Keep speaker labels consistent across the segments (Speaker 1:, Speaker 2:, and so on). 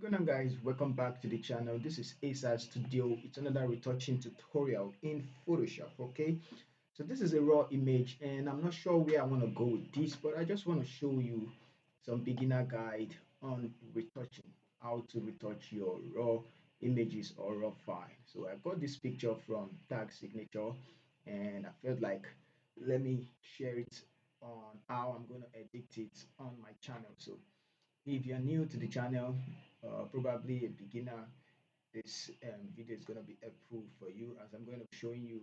Speaker 1: going on, guys? Welcome back to the channel. This is ASAR Studio. It's another retouching tutorial in Photoshop. Okay, so this is a raw image, and I'm not sure where I want to go with this, but I just want to show you some beginner guide on retouching, how to retouch your raw images or raw file. So I got this picture from Tag Signature, and I felt like let me share it on how I'm going to edit it on my channel. So if you're new to the channel, probably a beginner, this video is going to be helpful for you as I'm going to be showing you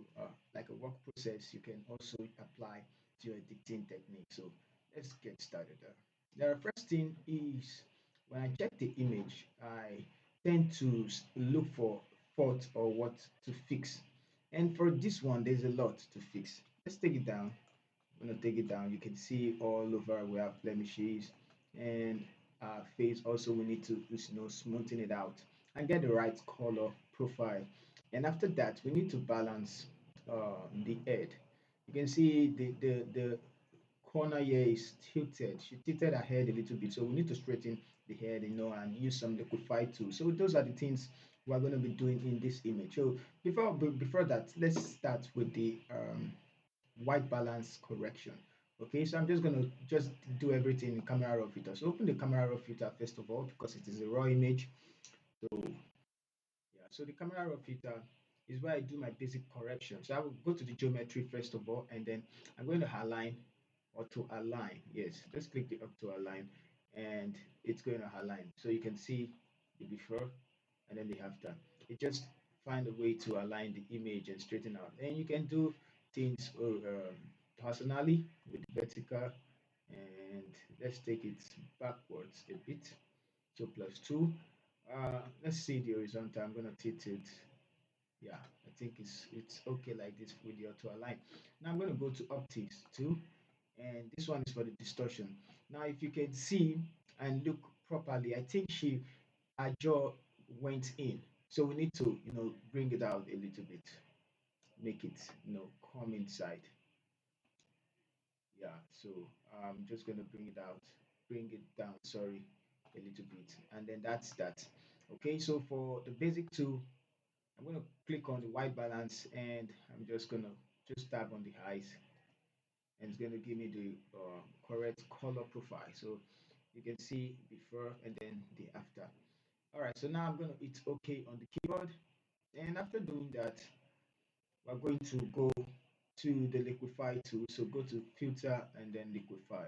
Speaker 1: like a work process you can also apply to your editing technique. So let's get started there. The first thing is when I check the image, I tend to look for fault or what to fix. And for this one, there's a lot to fix. Let's take it down. I'm gonna take it down. You can see all over we have blemishes and face. Also, we need to smoothen it out and get the right color profile. And after that, we need to balance the head. You can see the corner here is tilted. She tilted her head a little bit, so we need to straighten the head, and use some liquify too. So those are the things we're going to be doing in this image. So before that, let's start with the white balance correction. Okay, so I'm just going to just do everything in camera raw filter. So open the camera raw filter first of all because it is a raw image. So yeah, so the camera raw filter is where I do my basic correction. So I will go to the geometry first of all, and then I'm going to align or to align. Yes, let's click the up to align, and it's going to align. So you can see the before and then the after. It just find a way to align the image and straighten out. And you can do things personally with vertical, and let's take it backwards a bit. So +2. Let's see the horizontal. I'm gonna tilt it. Yeah, I think it's okay like this with the auto align. Now I'm gonna go to optics too, and this one is for the distortion. Now if you can see and look properly, I think her jaw went in, so we need to bring it out a little bit, make it come inside. Yeah, so I'm just gonna bring it out, bring it down, sorry, a little bit, and then that's that. Okay, so for the basic tool, I'm gonna click on the white balance, and I'm just gonna just tap on the eyes, and it's gonna give me the correct color profile. So you can see before and then the after. All right, so now I'm gonna hit OK on the keyboard, and after doing that, we're going to go to the liquify tool. So go to filter and then liquify.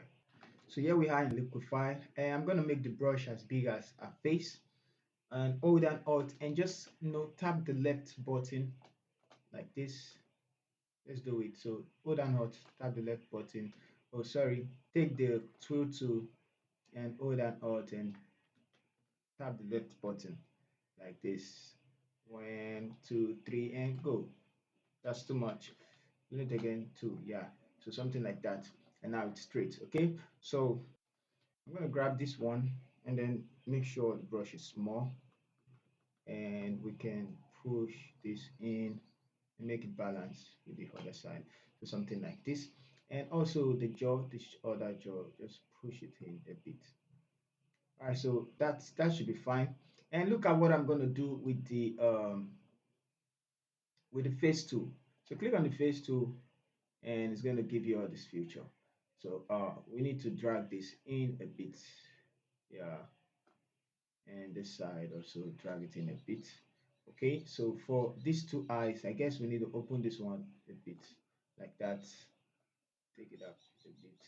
Speaker 1: So here we are in liquify, and I'm gonna make the brush as big as a face, and hold down alt and just tap the left button like this. Let's do it. So hold down alt, tap the left button. Oh, sorry, take the tool and hold down alt and tap the left button like this. 1, 2, 3, and go. That's too much. Do it again, 2. Yeah, so something like that. And now it's straight. Okay, so I'm gonna grab this one and then make sure the brush is small, and we can push this in and make it balance with the other side. So something like this. And also the jaw, this other jaw, just push it in a bit. All right, so that should be fine. And look at what I'm going to do with the face tool. So click on the face tool, and it's going to give you all this feature. So we need to drag this in a bit. Yeah, and this side also drag it in a bit. Okay, so for these two eyes, I guess we need to open this one a bit like that. Take it up a bit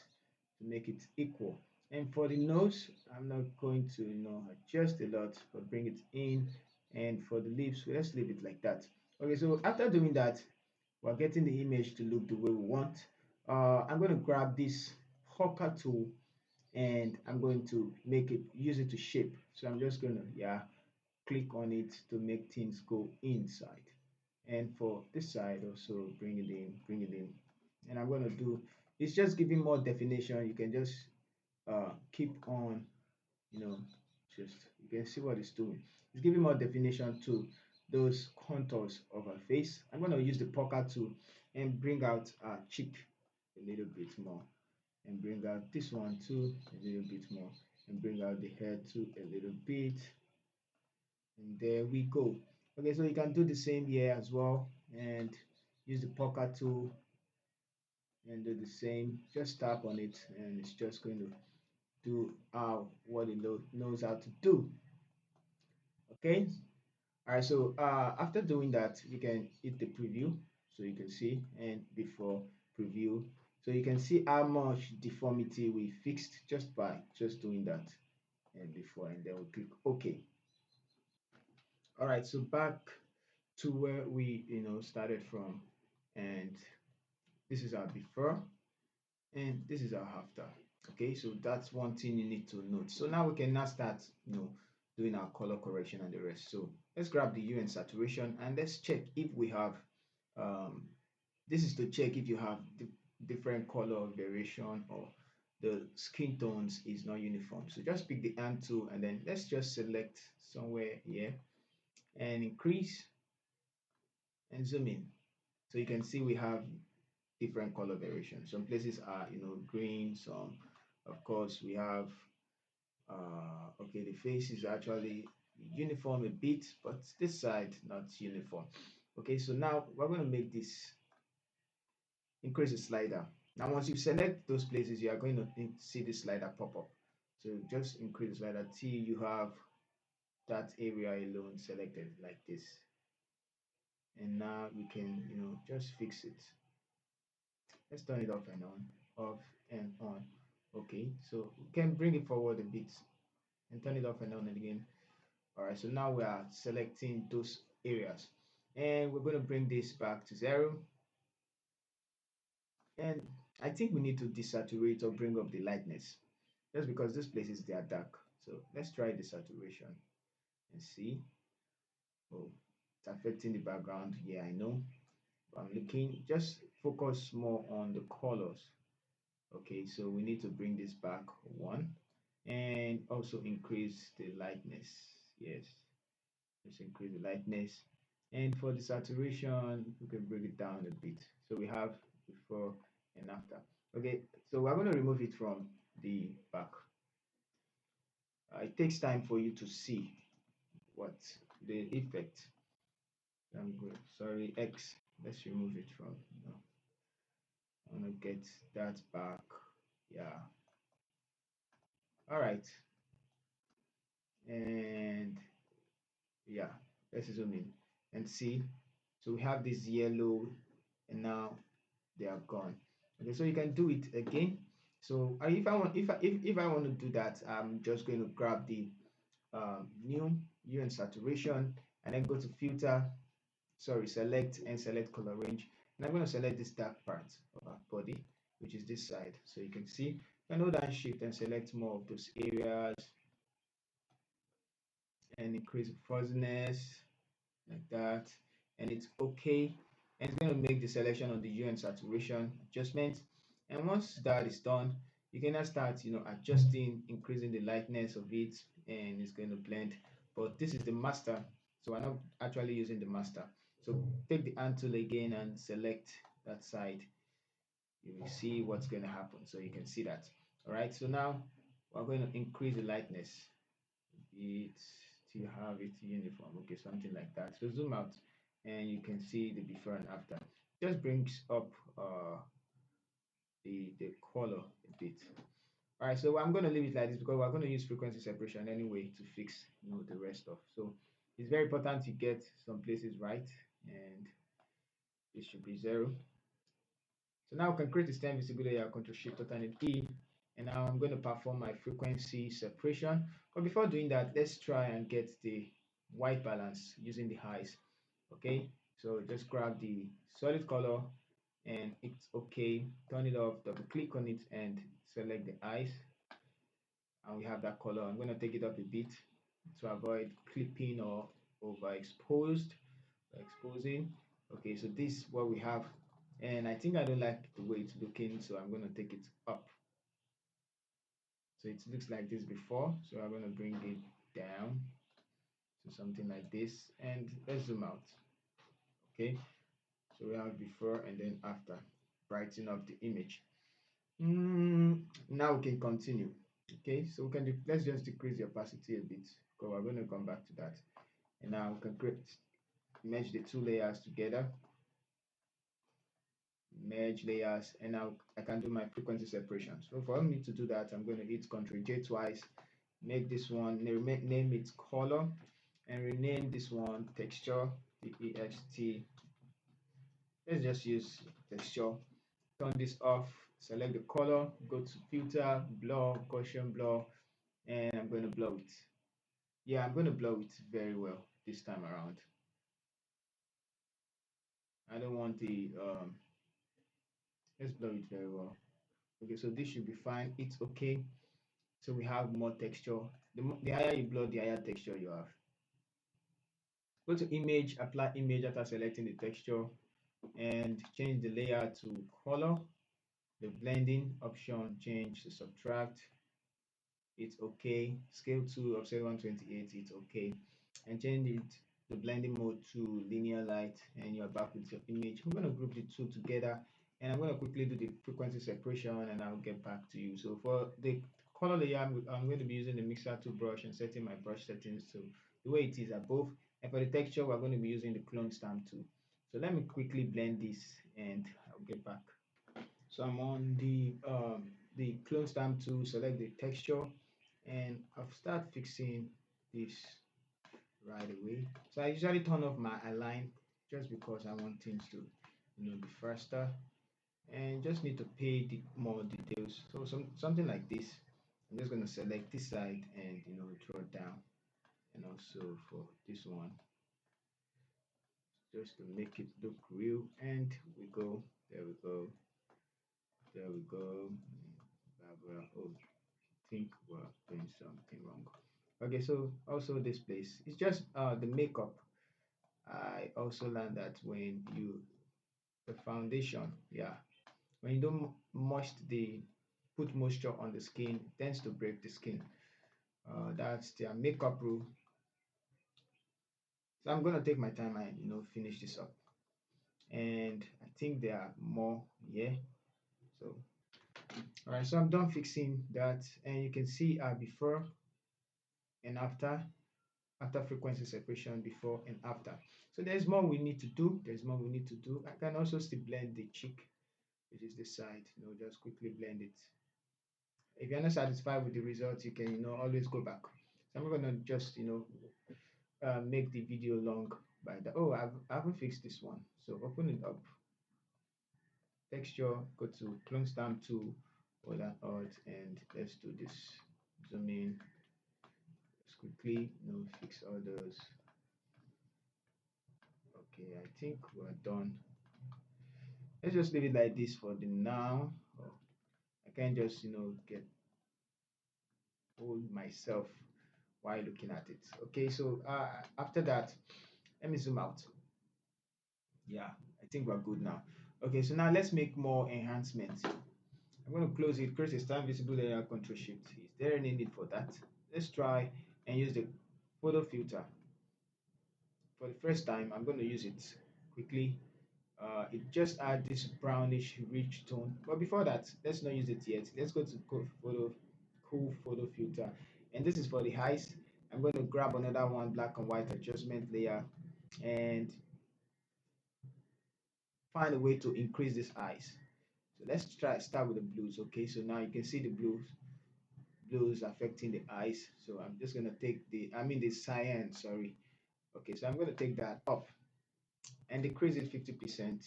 Speaker 1: to make it equal. And for the nose, I'm not going to adjust a lot, but bring it in. And for the lips, let's leave it like that. Okay, so after doing that, we're getting the image to look the way we want. I'm going to grab this Hawker tool, and I'm going to use it to shape. So I'm just going to click on it to make things go inside. And for this side also, bring it in. And I'm going to do, it's just giving more definition. You can just keep on, just, you can see what it's doing. It's giving more definition to those contours of her face. I'm going to use the poker tool and bring out our cheek a little bit more, and bring out this one too a little bit more, and bring out the hair too a little bit. and there we go. Okay, so you can do the same here as well, and use the poker tool and do the same. Just tap on it and it's just going to do what it knows how to do. Okay. All right, so after doing that, you can hit the preview so you can see, and before preview, so you can see how much deformity we fixed just by just doing that, and before, and then we'll click OK. All right, so back to where we started from, and this is our before, and this is our after. Okay, so that's one thing you need to note. So now we can now start doing our color correction and the rest. So let's grab the hue and saturation, and let's check if we have um this is to check if you have different color variation or the skin tones is not uniform. So just pick the hand tool and then let's just select somewhere here and increase and zoom in. So you can see we have different color variations. Some places are green, some of course we have okay, the face is actually uniform a bit, but this side not uniform. Okay, so now we're going to make this increase the slider. Now once you select those places, you are going to see the slider pop up. So just increase the slider till you have that area alone selected like this, and now you can just fix it. Let's turn it off and on, off and on. Okay, so we can bring it forward a bit and turn it off and on again. All right, so now we are selecting those areas, and we're going to bring this back to 0. And I think we need to desaturate or bring up the lightness, just because these places they are dark. So let's try desaturation and see. Oh, it's affecting the background. Yeah, I know. But I'm looking, just focus more on the colors. Okay, so we need to bring this back 1 and also increase the lightness. Yes, let's increase the lightness. And for the saturation, we can bring it down a bit. So we have before and after. Okay, so we're going to remove it from the back. It takes time for you to see what the effect. I'm good. Sorry, X. Let's remove it from. I want to get that back. Yeah. All right. And yeah, let's zoom in and see. So we have this yellow, and now they are gone. Okay, so you can do it again. So if I want to do that, I'm just going to grab the new hue and saturation, and then go to filter, sorry, select and select color range, and I'm going to select this dark part of our body, which is this side. So you can see, and hold down shift and select more of those areas and increase the fuzziness like that, and it's okay. And it's going to make the selection on the hue and saturation adjustment. And once that is done, you can now start adjusting, increasing the lightness of it, and it's going to blend. But this is the master, so we're not actually using the master. So take the hand tool again and select that side. You will see what's going to happen, so you can see that. All right, so now we're going to increase the lightness it to have it uniform. Okay, something like that. So zoom out and you can see the before and after. Just brings up the color a bit. All right, so I'm going to leave it like this because we're going to use frequency separation anyway to fix the rest of. So it's very important to get some places right, and this should be 0. So now I can create a stem visible layer, Control Shift Alt E, and now I'm going to perform my frequency separation. But before doing that, let's try and get the white balance using the eyes. Okay, so just grab the solid color and it's okay. Turn it off, double click on it and select the eyes. And we have that color. I'm going to take it up a bit to avoid clipping or overexposed or exposing. Okay, so this is what we have, and I think I don't like the way it's looking, so I'm going to take it up. So it looks like this before, so I'm going to bring it down to something like this, and let's zoom out. Okay, so we have before and then after, brighten up the image. Now we can continue. Okay, so we can let's just decrease the opacity a bit because we're going to come back to that. And now we can merge the two layers together, merge layers, and now I can do my frequency separation. So for me to do that, I'm going to hit Ctrl J twice, make this one, name it color, and rename this one texture, TEXT. Let's just use texture. Turn this off, select the color, go to filter, blur, Gaussian blur, and I'm going to blow it. Yeah, I'm going to blow it very well this time around. I don't want the let's blow it very well. Okay, so this should be fine. It's okay. So we have more texture. The higher you blow, the higher texture you have. Go to image, apply image after selecting the texture, and change the layer to color. The blending option, change to subtract. It's okay. Scale to offset 128, it's okay. And change it the blending mode to linear light, and you're back with your image. I'm going to group the two together, and I'm going to quickly do the frequency separation, and I'll get back to you. So for the color layer, I'm going to be using the mixer tool brush and setting my brush settings to the way it is above. And for the texture, we're going to be using the clone stamp tool. So let me quickly blend this, and I'll get back. So I'm on the clone stamp tool, select the texture, and I'll start fixing this right away. So I usually turn off my align just because I want things to be faster, and just need to pay more details. So something like this, I'm just going to select this side and draw down, and also for this one, just to make it look real. And we go, there we go, there we go. Oh, think we're doing something wrong. Okay, so also this place, it's just the makeup. I also learned that when you the foundation, yeah, when you don't put moisture on the skin, it tends to break the skin. That's their makeup rule. So I'm gonna take my time and finish this up. And I think there are more here. So all right, so I'm done fixing that, and you can see before and after frequency separation, before and after. So there's more we need to do. There's more we need to do. I can also still blend the cheek, which is this side. Just quickly blend it. If you're not satisfied with the results, you can always go back. So I'm gonna just make the video long by that. Oh, I haven't fixed this one. So open it up. Texture. Go to clone stamp tool, or that alt, and let's do this. Zoom in. Let's quickly fix all those. Okay, I think we're done. Let's just leave it like this for the now. Oh, I can't just get hold myself while looking at it. Okay, so after that, let me zoom out. Yeah, I think we're good now. Okay, so now let's make more enhancements. I'm going to close it, create a stand visible layer, Control Shift. Is there any need for that? Let's try and use the photo filter. For the first time, I'm going to use it quickly. It just adds this brownish rich tone, but before that, let's not use it yet. Let's go to cool photo filter, and this is for the eyes. I'm going to grab another one, black and white adjustment layer, and find a way to increase this eyes. So let's start with the blues. Okay, so now you can see the blues affecting the eyes. So I'm just going to take the cyan, sorry. Okay, so I'm going to take that off and decrease it 50%.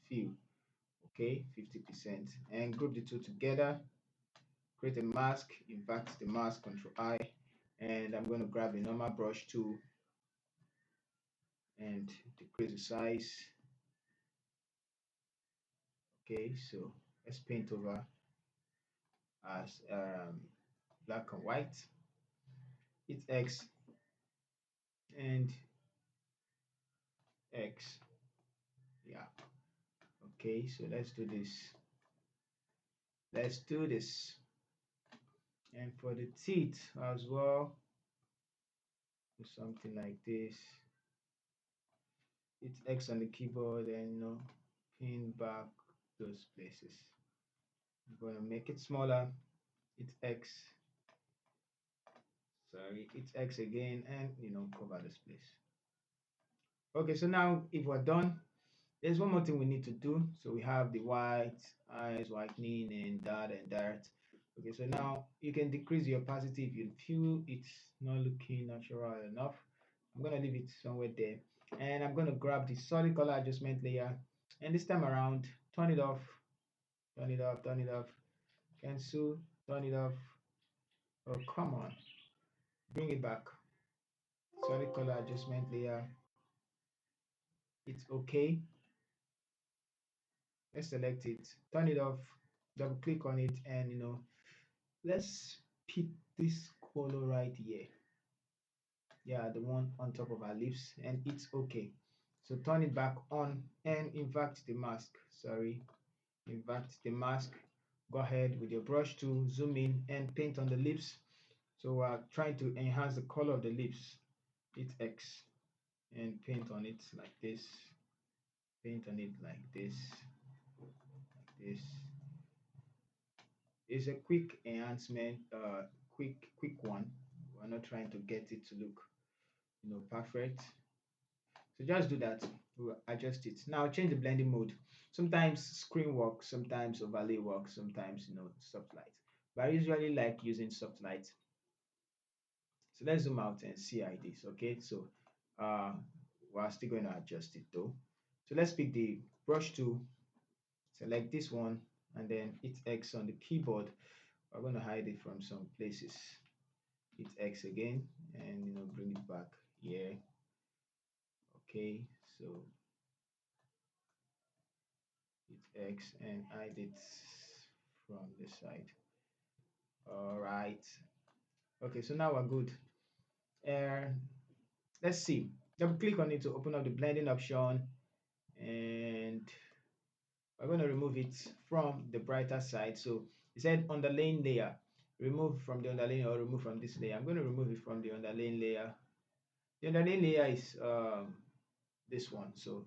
Speaker 1: Feel. Okay, 50%, and group the two together, create a mask, invert the mask, Control I, and I'm going to grab the normal brush tool and decrease the size. Okay, so let's paint over as black and white. It's X and X. Yeah. Okay, so let's do this. Let's do this. And for the teeth as well, do something like this. It's X on the keyboard, and pin back those places. I'm going to make it smaller. It's X. Sorry, it's X again, and cover this place. Okay, so now if we're done, there's one more thing we need to do. So we have the white, eyes, whitening, and that. Okay, so now you can decrease the opacity if you feel it's not looking natural enough. I'm gonna leave it somewhere there. And I'm gonna grab the solid color adjustment layer. And this time around, turn it off, turn it off, turn it off, cancel, turn it off. Oh, come on. Bring it back. Solid color adjustment layer. It's okay. Let's select it, turn it off, double click on it, and let's pick this color right here. Yeah, the one on top of our lips, and it's okay. So turn it back on and invert the mask. Sorry, invert the mask. Go ahead with your brush tool, zoom in and paint on the lips. So we're trying to enhance the color of the lips. Hit X and paint on it like this. Paint on it like this. Like this. It's a quick enhancement, quick one. We're not trying to get it to look, perfect. So just do that. We'll adjust it. Now change the blending mode. Sometimes screen works, sometimes overlay works, sometimes soft light. But I usually like using soft light. So let's zoom out and see how it is. Okay, so uh, we're still going to adjust it though. So let's pick the brush tool, select this one, and then hit X on the keyboard. We're going to hide it from some places. Hit X again and bring it back here. Okay, so hit X and hide it from this side. All right. Okay, so now we're good. And let's see. Double click on it to open up the blending option, and we're going to remove it from the brighter side. So it said underlaying layer. Remove from the underlaying or remove from this layer. I'm going to remove it from the underlaying layer. The underlaying layer is this one, so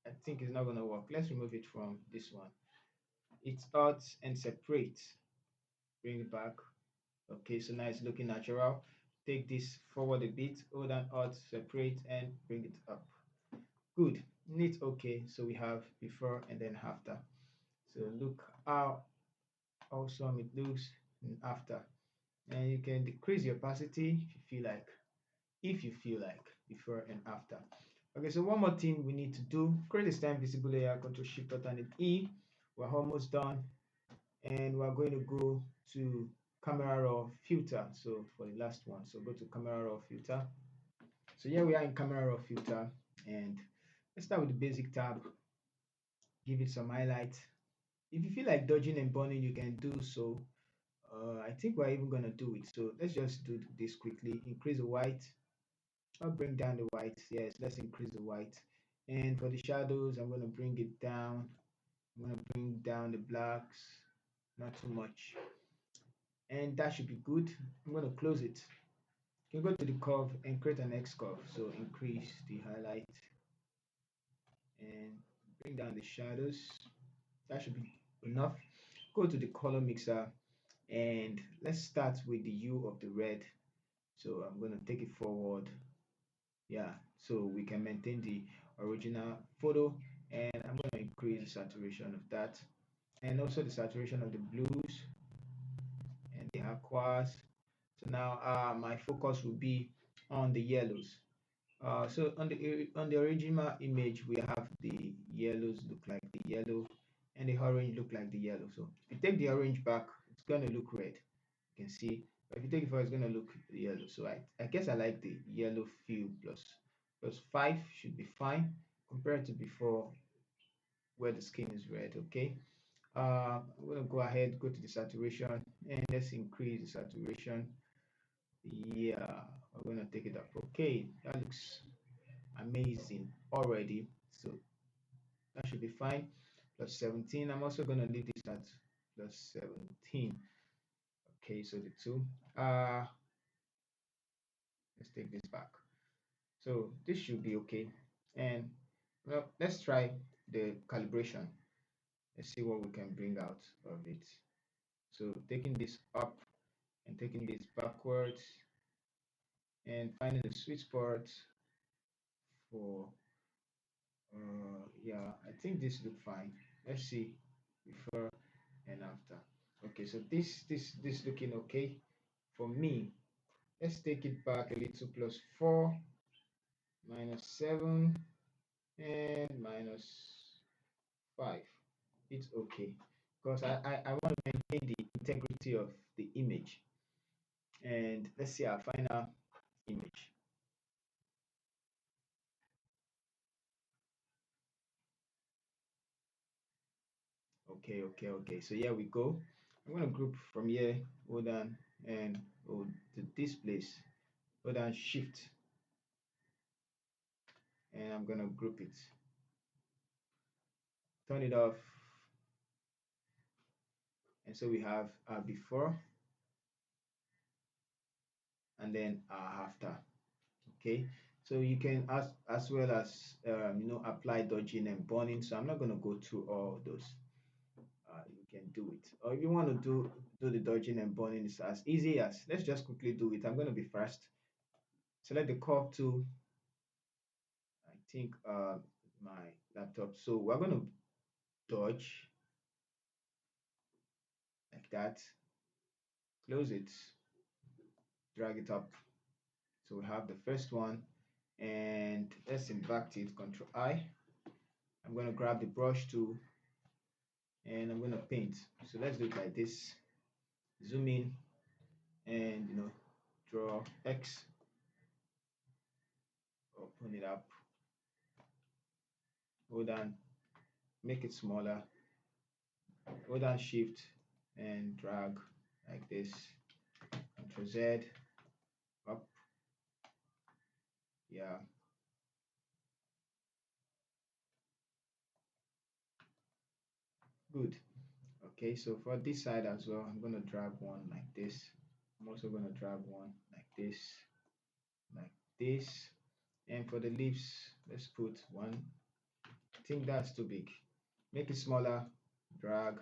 Speaker 1: I think it's not going to work. Let's remove it from this one. It's out and separate. Bring it back. Okay, so now it's looking natural. Take this forward a bit, hold and out, separate, and bring it up. Good, neat. Okay, so we have before and then after. So look how awesome it looks after. And you can decrease the opacity if you feel like before and after. Okay, so one more thing we need to do, create a stem visible layer, Control Shift Alternate E. We're almost done, and we're going to go to camera raw filter. So for the last one, so go to camera raw filter. So here we are in camera raw filter, and let's start with the basic tab. Give it some highlight. If you feel like dodging and burning, you can do so. I think we're even gonna do it. So let's just do this quickly. Increase the white. I'll bring down the white. Yes, let's increase the white. And for the shadows, I'm gonna bring it down. I'm gonna bring down the blacks, not too much. And that should be good. I'm gonna close it. You can go to the curve and create an X curve. So increase the highlight and bring down the shadows. That should be enough. Go to the color mixer and let's start with the hue of the red. So I'm going to take it forward. Yeah, so we can maintain the original photo, and I'm going to increase the saturation of that, and also the saturation of the blues and the aquas. So now my focus will be on the yellows. So on the original image, we have the yellows look like the yellow, and the orange look like the yellow. So if you take the orange back, it's gonna look red. You can see. But if you take it forward, it's gonna look yellow. So I guess I like the yellow feel plus 5 should be fine compared to before where the skin is red. Okay. I'm gonna go ahead, go to the saturation, and let's increase the saturation. Yeah, we're gonna take it up. Okay, that looks amazing already, so that should be fine. Plus 17. I'm also going to leave this at plus 17. Okay, so the two, let's take this back. So this should be okay. And well, let's try the calibration. Let's see what we can bring out of it. So taking this up and taking this backwards, and finding the sweet spot for yeah, I think this look fine. Let's see before and after. Okay, so this looking okay for me. Let's take it back a little. Plus 4 minus 7 and minus 5. It's okay because I want to maintain the integrity of the image. And let's see our final image. Okay. So here we go. I'm going to group from here, hold on, and go to this place, hold on, shift, and I'm going to group it. Turn it off. And so we have our before and then our after. Okay. So you can as well as apply dodging and burning. So I'm not going to go through all those. You can do it. Or if you want to do the dodging and burning, it's as easy as, let's just quickly do it. I'm going to be fast. Select the curve tool. I think my laptop. So we're going to dodge like that. Close it. Drag it up. So we have the first one, and let's invert it. Control I. I'm going to grab the brush tool and I'm going to paint. So let's do it like this. Zoom in and draw X. Open it up. Hold on. Make it smaller. Hold on Shift and drag like this. Control Z. Up. Yeah. Good. Okay, so for this side as well, I'm going to drag one like this. I'm also going to drag one like this, like this. And for the leaves, let's put one. I think that's too big. Make it smaller. Drag,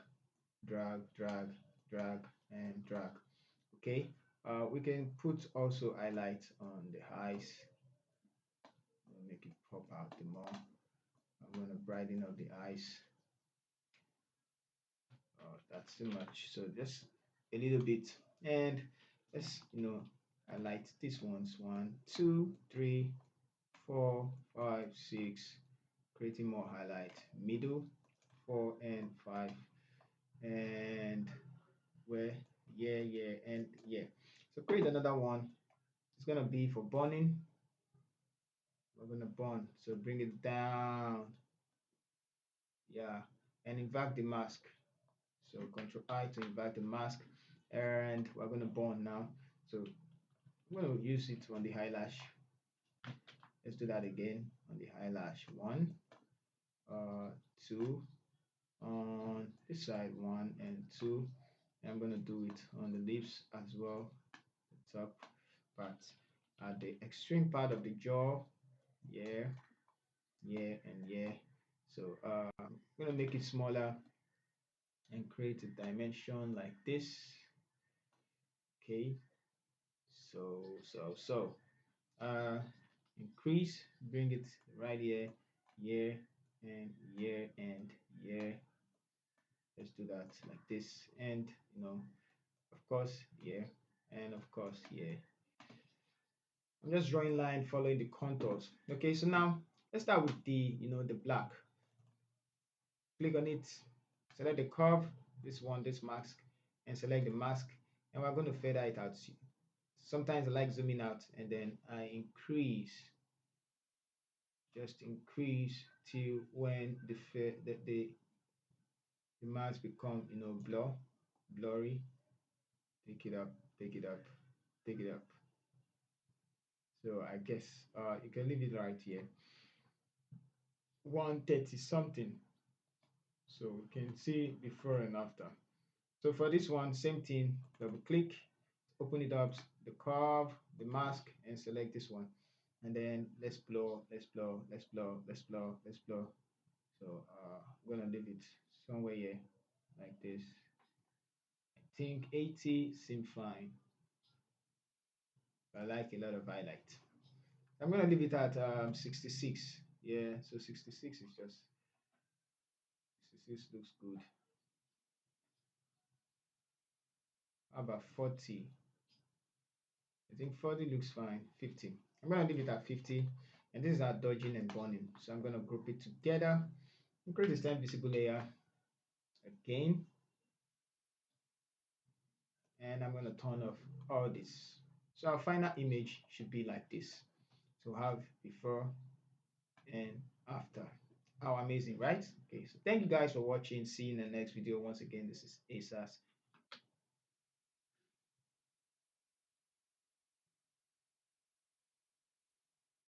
Speaker 1: drag, drag, drag, and drag. Okay. We can put also highlight on the eyes. Make it pop out the more. I'm going to brighten up the eyes. Oh, that's too much. So just a little bit. And let's highlight these ones. 1, 2, 3, 4, 5, 6. Creating more highlight. Middle 4 and 5. And where? Yeah, and yeah. So create another one. It's gonna be for burning. We're gonna burn. So bring it down. Yeah, and invert the mask. So Control I to invert the mask, and we're gonna burn now. So I'm gonna use it on the eyelash. Let's do that again on the eyelash. 1, 2, on this side 1 and 2. And I'm gonna do it on the lips as well. The top part, at the extreme part of the jaw. Yeah, and yeah. So I'm gonna make it smaller and create a dimension like this. Okay, so uh increase, bring it right here, here, and here, and here. Let's do that like this, and of course here, and of course here. I'm just drawing line following the contours. Okay, so now let's start with the black. Click on it, select the curve, this one, this mask, and select the mask, and we're going to feather it out. Sometimes I like zooming out, and then I increase, just increase till when the mask become blurry. Pick it up, pick it up, pick it up. So I guess you can leave it right here. 130 something. So we can see before and after. So for this one, same thing, double click, open it up, the curve, the mask, and select this one. And then let's blur, let's blur, let's blur, let's blur, let's blur. So I'm gonna leave it somewhere here like this. I think 80 seem fine. I like a lot of highlight. I'm gonna leave it at 66. Yeah, so 66 is just 66 looks good. How about 40? I think 40 looks fine. 50. I'm gonna leave it at 50. And this is our dodging and burning. So I'm gonna group it together and create a stem visible layer again. And I'm gonna turn off all this. So our final image should be like this. So have before and after. How amazing, right? Okay, so thank you guys for watching. See you in the next video. Once again, this is ASAS.